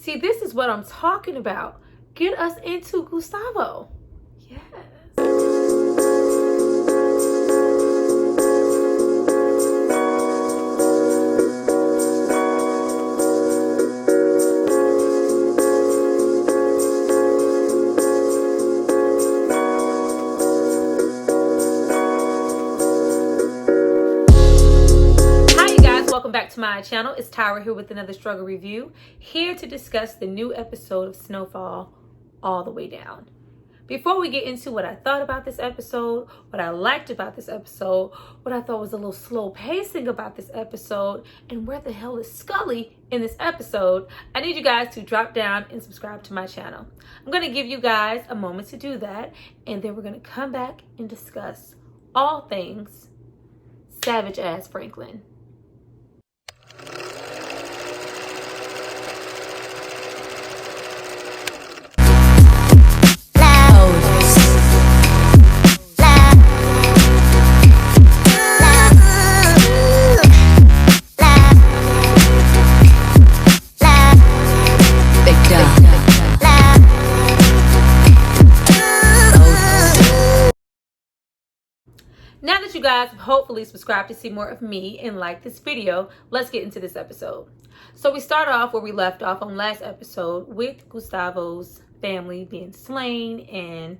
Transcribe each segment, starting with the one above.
See, this is what I'm talking about. Get us into Gustavo. Yes. Welcome back to my channel. It's Tyra here with another struggle review, here to discuss the new episode of Snowfall, All the Way Down. Before we get into what I thought about this episode, what I liked about this episode, what I thought was a little slow pacing about this episode, and where the hell is Scully in this episode, I need you guys to drop down and subscribe to my channel. I'm going to give you guys a moment to do that, and then we're going to come back and discuss all things savage ass Franklin. Now that you guys have hopefully subscribed to see more of me and like this video, let's get into this episode. So we start off where we left off on last episode with Gustavo's family being slain and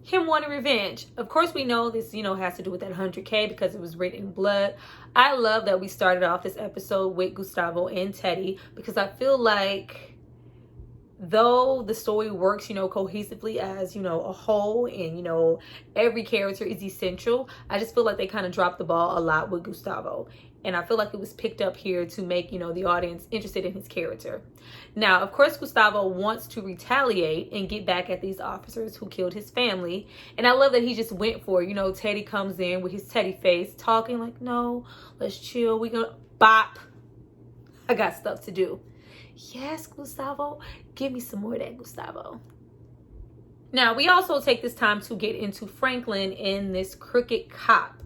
him wanting revenge. Of course, we know this, has to do with that 100K because it was written in blood. I love that we started off this episode with Gustavo and Teddy because I feel like though the story works, cohesively as, a whole and, every character is essential, I just feel like they kind of dropped the ball a lot with Gustavo. And I feel like it was picked up here to make, the audience interested in his character. Now, of course, Gustavo wants to retaliate and get back at these officers who killed his family. And I love that he just went for it. Teddy comes in with his Teddy face talking like, no, let's chill. We gonna bop. I got stuff to do. Yes, Gustavo. Give me some more of that, Gustavo. Now, we also take this time to get into Franklin and this crooked cop.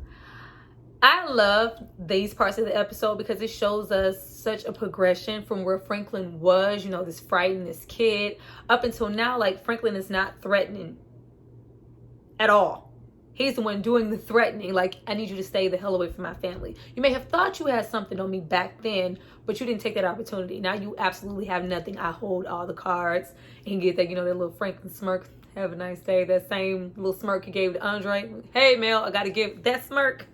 I love these parts of the episode because it shows us such a progression from where Franklin was, this frightened, this kid, up until now. Like, Franklin is not threatening at all. He's the one doing the threatening. Like, I need you to stay the hell away from my family. You may have thought you had something on me back then, but you didn't take that opportunity. Now you absolutely have nothing. I hold all the cards. And get that, that little Franklin smirk. Have a nice day. That same little smirk he gave to Andre. Hey, Mel, I got to give that smirk.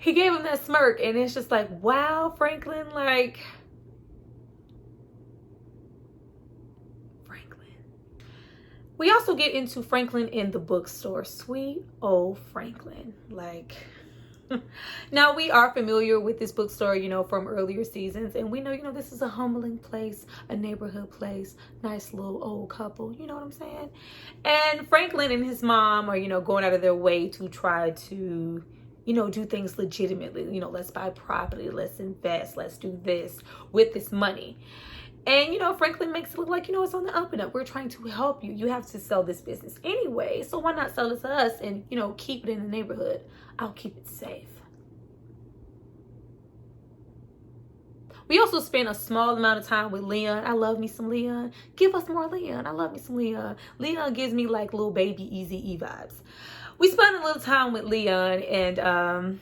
He gave him that smirk. And it's just like, wow, Franklin, like... We also get into Franklin in the bookstore. Sweet old Franklin. Like, now we are familiar with this bookstore, from earlier seasons. And we know, this is a humbling place, a neighborhood place, nice little old couple. You know what I'm saying? And Franklin and his mom are, going out of their way to try to, do things legitimately. Let's buy property, let's invest, let's do this with this money. And, Franklin makes it look like, it's on the up and up. We're trying to help you. You have to sell this business anyway. So why not sell it to us and, keep it in the neighborhood? I'll keep it safe. We also spend a small amount of time with Leon. I love me some Leon. Give us more Leon. I love me some Leon. Leon gives me like little baby Easy-E vibes. We spent a little time with Leon and,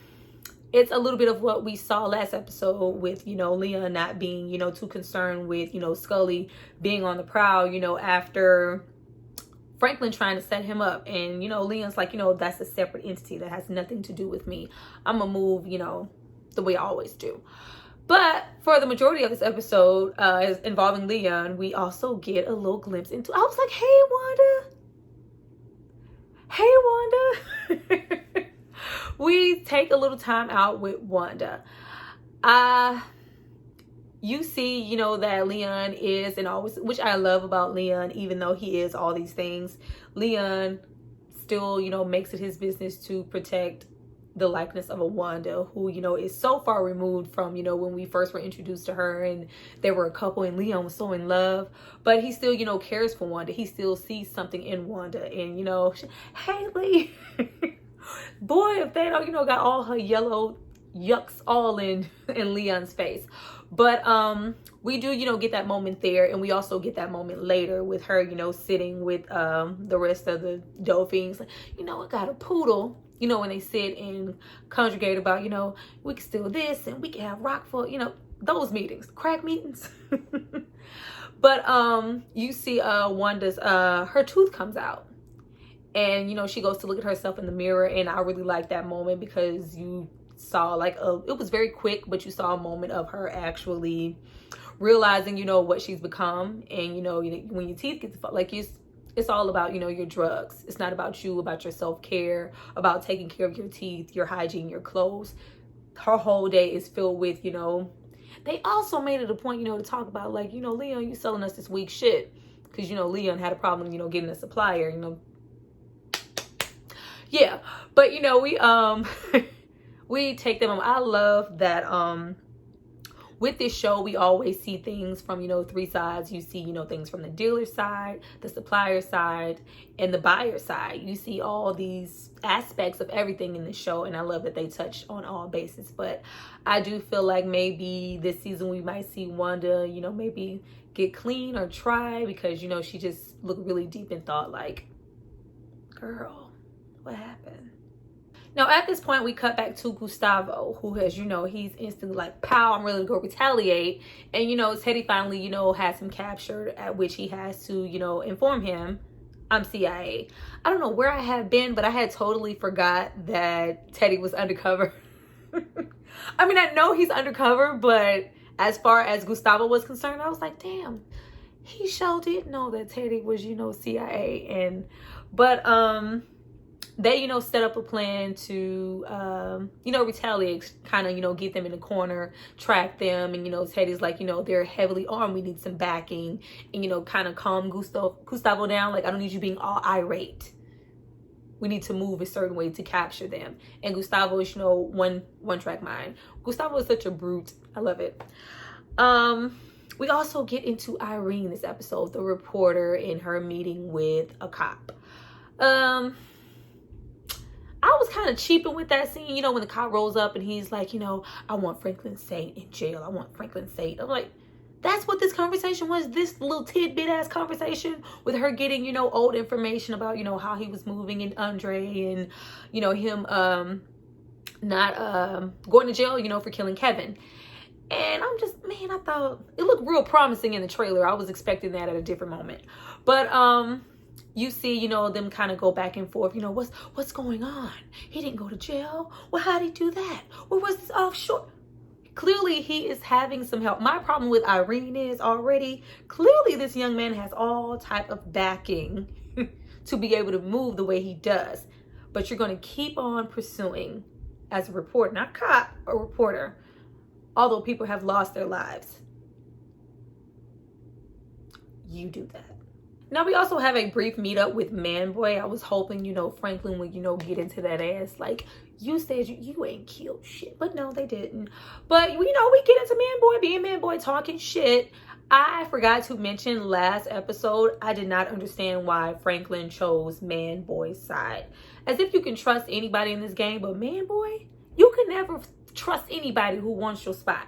it's a little bit of what we saw last episode with, Leon not being, too concerned with, Scully being on the prowl, after Franklin trying to set him up. And, Leon's like, that's a separate entity that has nothing to do with me. I'm going to move, the way I always do. But for the majority of this episode involving Leon, we also get a little glimpse into, I was like, hey, Wanda. Hey, Wanda. We take a little time out with Wanda. You see, that Leon is, and always, which I love about Leon, even though he is all these things, Leon still, makes it his business to protect the likeness of a Wanda who, is so far removed from, when we first were introduced to her and they were a couple and Leon was so in love, but he still, cares for Wanda. He still sees something in Wanda and, hey, Lee. Boy, if they don't, got all her yellow yucks all in Leon's face. But we do, get that moment there, and we also get that moment later with her, sitting with the rest of the dolphins. Like, I got a poodle. When they sit and conjugate about, we can steal this and we can have Rockford, those meetings, crack meetings. But you see Wanda's her tooth comes out. And, she goes to look at herself in the mirror. And I really like that moment because you saw like it was very quick, but you saw a moment of her actually realizing, what she's become. And, when your teeth get like it's all about, your drugs. It's not about you, about your self-care, about taking care of your teeth, your hygiene, your clothes. Her whole day is filled with, they also made it a point, to talk about like, Leon, you selling us this weak shit. Because, Leon had a problem, getting a supplier, Yeah, but we we take them. I love that with this show we always see things from three sides. You see things from the dealer side, the supplier side, and the buyer side. You see all these aspects of everything in the show, and I love that they touch on all bases. But I do feel like maybe this season we might see Wanda maybe get clean or try, because she just looked really deep in thought, like, girl, what happened? Now, at this point, we cut back to Gustavo, who has, he's instantly like, pow, I'm ready to go retaliate. And, Teddy finally, has him captured, at which he has to, inform him, I'm CIA. I don't know where I had been, but I had totally forgot that Teddy was undercover. I mean, I know he's undercover, but as far as Gustavo was concerned, I was like, damn, he sure did know that Teddy was, CIA. But they, set up a plan to, retaliate, kind of, get them in the corner, track them. And, Teddy's like, they're heavily armed. We need some backing and, kind of calm Gustavo down. Like, I don't need you being all irate. We need to move a certain way to capture them. And Gustavo is, one track mind. Gustavo is such a brute. I love it. We also get into Irene this episode, the reporter, in her meeting with a cop. I was kind of cheaping with that scene, when the cop rolls up and he's like, I want Franklin Saint in jail. I want Franklin Saint. I'm like, that's what this conversation was. This little tidbit ass conversation with her getting, old information about, how he was moving and Andre and, him not going to jail, for killing Kevin. And I'm just, man, I thought it looked real promising in the trailer. I was expecting that at a different moment. But, you see, them kind of go back and forth. What's going on? He didn't go to jail. Well, how did he do that? Where was this offshore? Clearly, he is having some help. My problem with Irene is already, clearly this young man has all type of backing to be able to move the way he does. But you're going to keep on pursuing as a reporter, not cop, a reporter, although people have lost their lives. You do that. Now, we also have a brief meetup with Manboy. I was hoping, Franklin would, get into that ass. Like, you said you ain't killed shit. But no, they didn't. But, we get into Manboy, being Manboy, talking shit. I forgot to mention last episode, I did not understand why Franklin chose Manboy's side. As if you can trust anybody in this game, but Manboy, you can never trust anybody who wants your spot.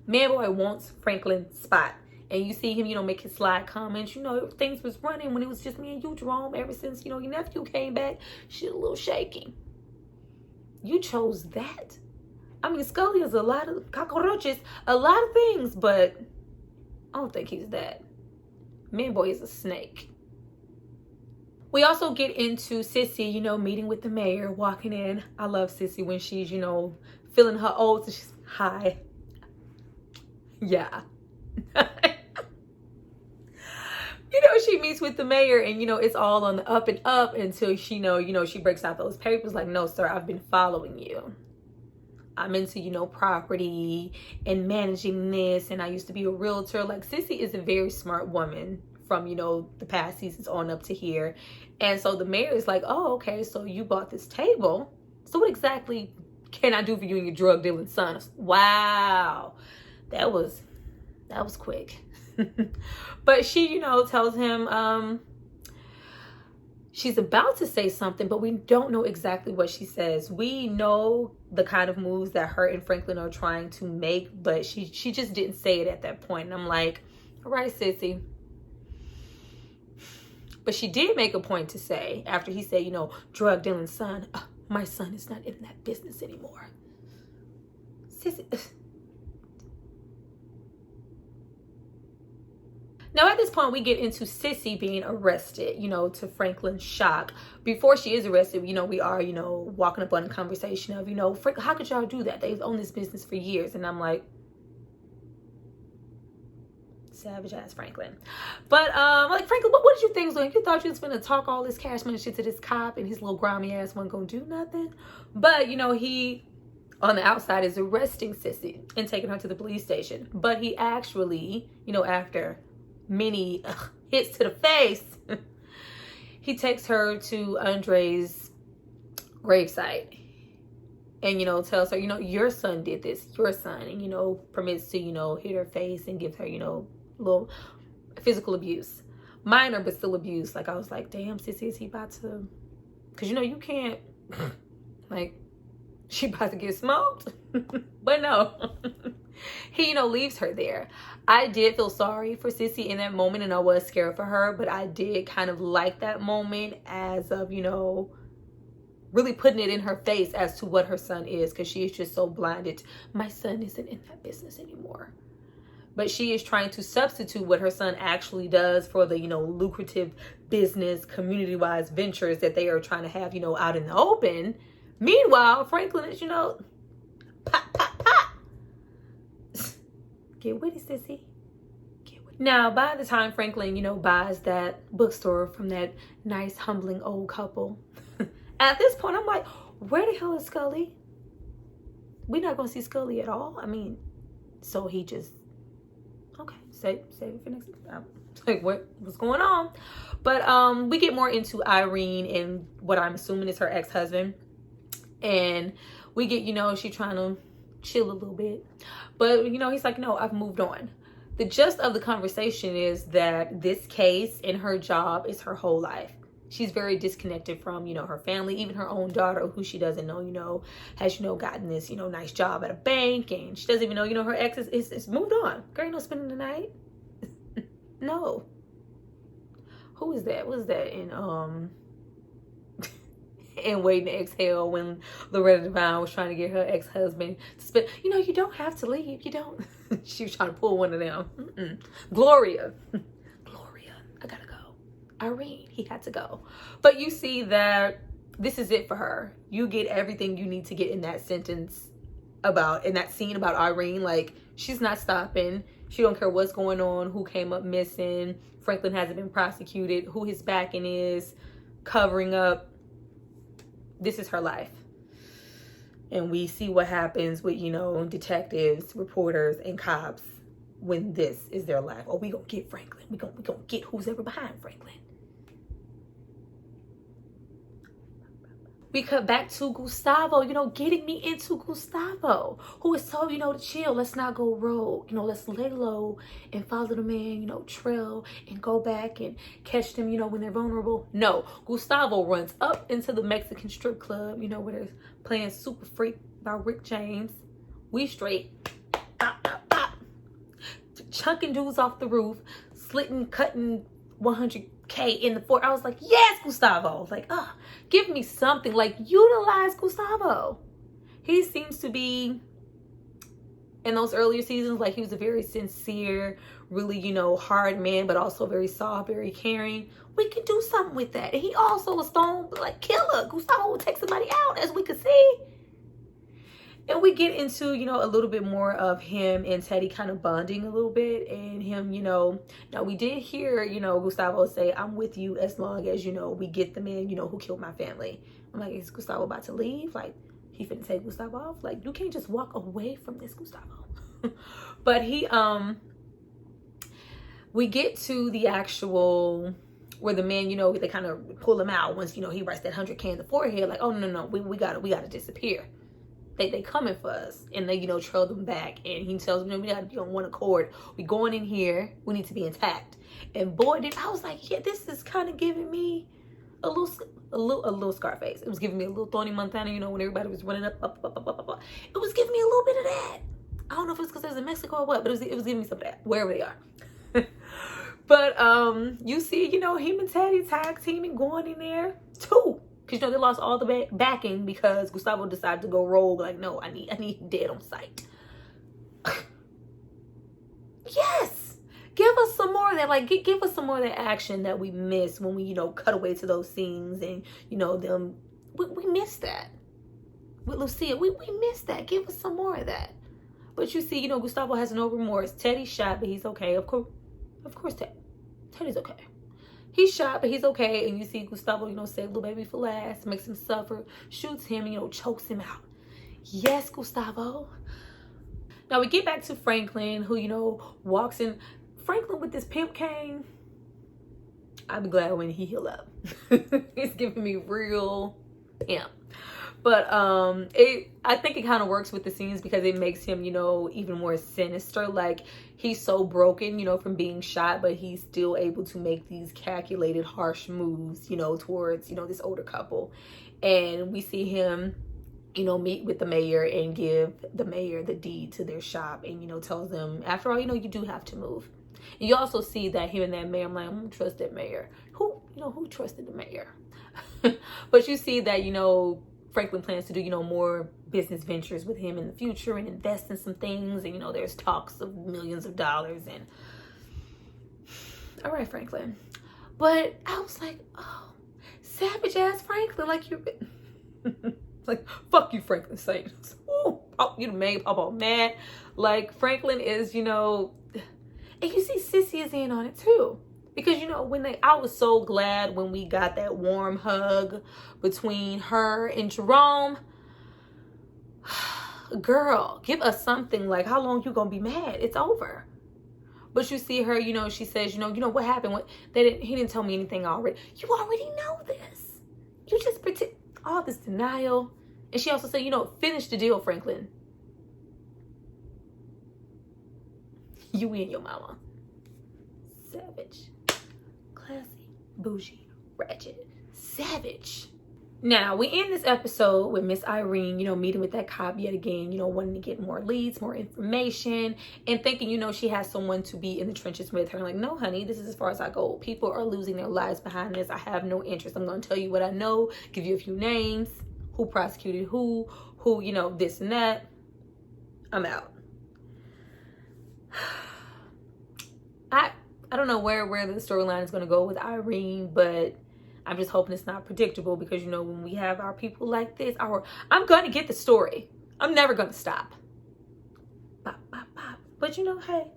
Manboy wants Franklin's spot. And you see him, make his slide comments. Things was running when it was just me and you, Jerome. Ever since, your nephew came back, shit a little shaky. You chose that. I mean, Scully is a lot of cockroaches, a lot of things, but I don't think he's that. Manboy is a snake. We also get into Sissy, meeting with the mayor, walking in. I love Sissy when she's, feeling her oats and she's, hi. Yeah. She meets with the mayor and, it's all on the up and up until she, she breaks out those papers like, no, sir, I've been following you. I'm into, property and managing this. And I used to be a realtor. Like, Sissy is a very smart woman from, the past seasons on up to here. And so the mayor is like, oh, okay, so you bought this table. So what exactly can I do for you and your drug dealing son? Wow. That was quick. But she, tells him, she's about to say something, but we don't know exactly what she says. We know the kind of moves that her and Franklin are trying to make, but she just didn't say it at that point. And I'm like, all right, Sissy. But she did make a point to say, after he said, you know, drug dealing son, my son is not in that business anymore. Sissy. Now, at this point, we get into Sissy being arrested, you know, to Franklin's shock. Before she is arrested, you know, we are, you know, walking up on a conversation of, you know, Frank, how could y'all do that? They've owned this business for years. And I'm like, savage ass Franklin. But like, Franklin, what did you think was going? You thought you was gonna talk all this cash money shit to this cop and his little grimy ass wasn't gonna do nothing? But you know, he on the outside is arresting Sissy and taking her to the police station. But he actually, you know, after many hits to the face, he takes her to Andre's gravesite and, you know, tells her, you know, your son did this, your son, and, you know, permits to, you know, hit her face and give her, you know, little physical abuse. Minor, but still abuse. Like, I was like, damn, Sissy, is he about to, because, you know, you can't, like, she about to get smoked. But no. He, you know, leaves her there. I did feel sorry for Sissy in that moment, and I was scared for her, but I did kind of like that moment as of, you know, really putting it in her face as to what her son is, because she is just so blinded. My son isn't in that business anymore. But she is trying to substitute what her son actually does for the, you know, lucrative business, community-wise ventures that they are trying to have, you know, out in the open. Meanwhile, Franklin is, you know, pop, pop, pop. Get witty, Sissy. Get witty. Now, by the time Franklin, you know, buys that bookstore from that nice, humbling old couple, at this point, I'm like, where the hell is Scully? We're not going to see Scully at all. I mean, so he just, okay, save it for next time. Like, what's going on? But we get more into Irene and what I'm assuming is her ex-husband. And we get, you know, she trying to chill a little bit. But, you know, he's like, no, I've moved on. The gist of the conversation is that this case and her job is her whole life. She's very disconnected from, you know, her family, even her own daughter, who she doesn't know, you know, has, you know, gotten this, you know, nice job at a bank. And she doesn't even know, you know, her ex is moved on. Girl, you know, spending the night. No. Who is that? What is that in, and Waiting to Exhale, when Loretta Devine was trying to get her ex-husband to spend, you know, you don't have to leave. You don't. She was trying to pull one of them. Gloria, I gotta go. Irene, he had to go. But you see that this is it for her. You get everything you need to get in that sentence about, in that scene about Irene. Like, she's not stopping. She don't care what's going on, who came up missing. Franklin hasn't been prosecuted, who his backing is, covering up. This is her life. And we see what happens with, you know, detectives, reporters, and cops when this is their life. Oh, we gonna get Franklin. We gonna get who's ever behind Franklin. We cut back to Gustavo, you know, getting me into Gustavo, who is so, you know, to chill. Let's not go rogue. You know, let's lay low and follow the man, you know, trail and go back and catch them, you know, when they're vulnerable. No, Gustavo runs up into the Mexican strip club, you know, where they're playing Super Freak by Rick James. We straight, pop, pop, pop, chunking dudes off the roof, slitting, cutting 100K in the fort. I was like, yes, Gustavo. Like, give me something. Like, utilize Gustavo. He seems to be, in those earlier seasons, like, he was a very sincere, really, you know, hard man, but also very soft, very caring. We can do something with that. And he also a stone, like, killer. Gustavo will take somebody out, as we could see. And we get into, you know, a little bit more of him and Teddy kind of bonding a little bit, and him, you know, now we did hear, you know, Gustavo say, I'm with you as long as, you know, we get the man, you know, who killed my family. I'm like, is Gustavo about to leave? Like, he finna take Gustavo off? Like, you can't just walk away from this, Gustavo. But he, we get to the actual, where the man, you know, they kind of pull him out once, you know, he writes that 100K in the forehead. Like, oh, no, we gotta disappear. They coming for us, and they, you know, trail them back. And he tells them, we gotta be on one accord. We going in here. We need to be intact. And boy, I was like, yeah, this is kind of giving me little Scarface. It was giving me a little Tony Montana, you know, when everybody was running up. It was giving me a little bit of that. I don't know if it's because it was in Mexico or what, but it was giving me some of that, wherever they are. But you see, you know, him and Teddy tag teaming, going in there too. Because, you know, they lost all the backing because Gustavo decided to go rogue. Like, no, I need dead on sight. Yes. Give us some more of that. Like, give us some more of that action that we missed when we, you know, cut away to those scenes. And, you know, them. We missed that. With Lucia, we missed that. Give us some more of that. But you see, you know, Gustavo has no remorse. Teddy's shot, but he's okay. Of course, Teddy's okay. He's shot, but he's okay. And you see Gustavo, you know, save little baby for last, makes him suffer, shoots him, and, you know, chokes him out. Yes, Gustavo. Now we get back to Franklin, who, you know, walks in. Franklin with this pimp cane. I'll be glad when he heal up. It's giving me real pimp. But I think it kind of works with the scenes because it makes him, you know, even more sinister. Like, he's so broken, you know, from being shot, but he's still able to make these calculated, harsh moves, you know, towards, you know, this older couple. And we see him, you know, meet with the mayor and give the mayor the deed to their shop and, you know, tells them, after all, you know, you do have to move. And you also see that here and that mayor, I'm like, I don't trust that mayor. Who trusted the mayor? But you see that, you know, Franklin plans to do, you know, more business ventures with him in the future and invest in some things. And, you know, there's talks of millions of dollars. And all right, Franklin. But I was like, oh, savage ass Franklin. Like, you're like, fuck you, Franklin Saint. Ooh, you made Papa mad. Like, Franklin is, you know, and you see Sissy is in on it too. Because, you know, I was so glad when we got that warm hug between her and Jerome. Girl, give us something. Like, how long you gonna be mad? It's over. But you see her, you know, she says, you know what happened? He didn't tell me anything already. You already know this. You just pretend all this denial. And she also said, you know, finish the deal, Franklin. You and your mama. Savage. Classy, bougie, ratchet, savage. Now, we end this episode with Miss Irene, you know, meeting with that cop yet again, you know, wanting to get more leads, more information, and thinking, you know, she has someone to be in the trenches with her. Like, no, honey, this is as far as I go. People are losing their lives behind this. I have no interest. I'm going to tell you what I know, give you a few names, who prosecuted who, you know, this and that. I'm out. I don't know where the storyline is going to go with Irene, but I'm just hoping it's not predictable because, you know, when we have our people like this, I'm going to get the story. I'm never going to stop. Bop, bop, bop. But, you know, hey.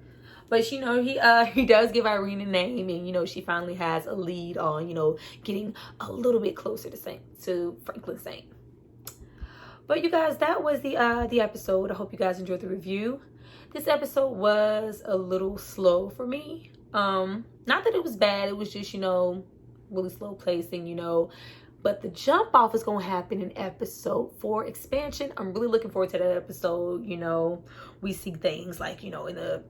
But, you know, he does give Irene a name and, you know, she finally has a lead on, you know, getting a little bit closer to Franklin Saint. But, you guys, that was the episode. I hope you guys enjoyed the review. This episode was a little slow for me. Not that it was bad, it was just, you know, really slow pacing, you know, but the jump off is going to happen in episode 4 expansion. I'm really looking forward to that episode. You know, we see things like, you know, in the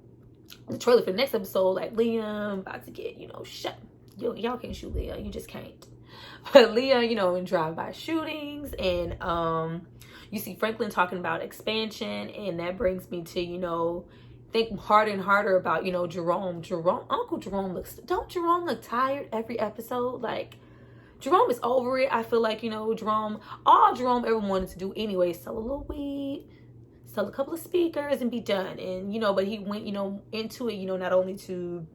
trailer for the next episode, like Liam about to get, you know, shot. Y'all can't shoot Liam, you just can't. But Liam, you know, in drive-by shootings, and you see Franklin talking about expansion, and that brings me to, you know, think harder and harder about, you know, Jerome. Uncle Jerome don't Jerome look tired every episode? Like, Jerome is over it. I feel like, you know, all Jerome ever wanted to do anyway, sell a little weed, sell a couple of speakers, and be done. And, you know, but he went, you know, into it, you know, not only to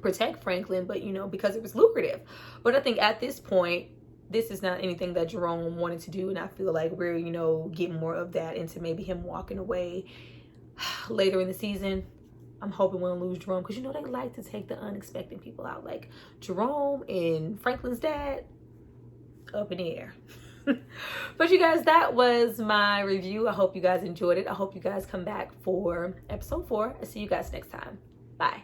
protect Franklin, but, you know, because it was lucrative. But I think at this point, this is not anything that Jerome wanted to do. And I feel like we're, you know, getting more of that into maybe him walking away later in the season. I'm hoping we don't lose Jerome, because, you know, they like to take the unexpected people out, like Jerome and Franklin's dad, up in the air. But you guys, that was my review. I hope you guys enjoyed it. I hope you guys come back for episode 4. I'll see you guys next time. Bye.